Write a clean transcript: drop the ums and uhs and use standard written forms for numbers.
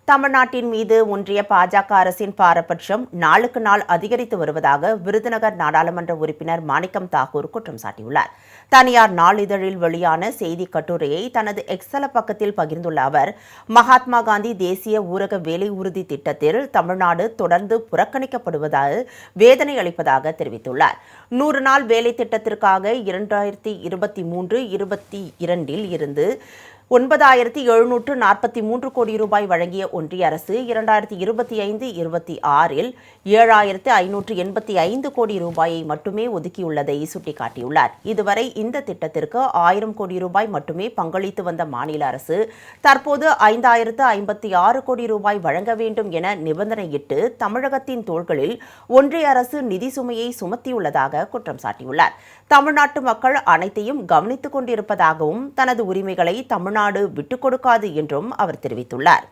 தமிழ்நாட்டின் மீது ஒன்றிய பாஜக அரசின் பாரபட்சம் நாளுக்கு நாள் அதிகரித்து வருவதாக விருதுநகர் நாடாளுமன்ற உறுப்பினர் மாணிக்கம் தாக்கூர் குற்றம் சாட்டியுள்ளார். தனியார் நாளிதழில் வெளியான செய்தி கட்டுரையை தனது எக்ஸல பக்கத்தில் பகிர்ந்துள்ள அவர், மகாத்மா காந்தி தேசிய ஊரக வேலை உறுதி திட்டத்தில் தமிழ்நாடு தொடர்ந்து புறக்கணிக்கப்படுவதால் வேதனை அளிப்பதாக தெரிவித்துள்ளார். 100 நாள் வேலை திட்டத்திற்காக 2023-22 இருந்து 9,743 கோடி ரூபாய் வழங்கிய ஒன்றிய அரசு 2025-26 7,585 கோடி ரூபாயை மட்டுமே ஒதுக்கியுள்ளதை சுட்டிக்காட்டியுள்ளார். இதுவரை இந்த திட்டத்திற்கு 1000 கோடி ரூபாய் மட்டுமே பங்களித்து வந்த மாநில அரசு தற்போது 5,056 கோடி ரூபாய் வழங்க வேண்டும் என நிபந்தனையிட்டு தமிழகத்தின் தோள்களில் ஒன்றிய அரசு நிதி சுமையை சுமத்தியுள்ளதாக குற்றம் சாட்டியுள்ளார். தமிழ்நாட்டு மக்கள் அனைத்தையும் கவனித்துக் கொண்டிருப்பதாகவும் தனது உரிமைகளை தமிழ்நாடு விட்டுக் கொடுக்காது என்றும் அவர் தெரிவித்துள்ளார்.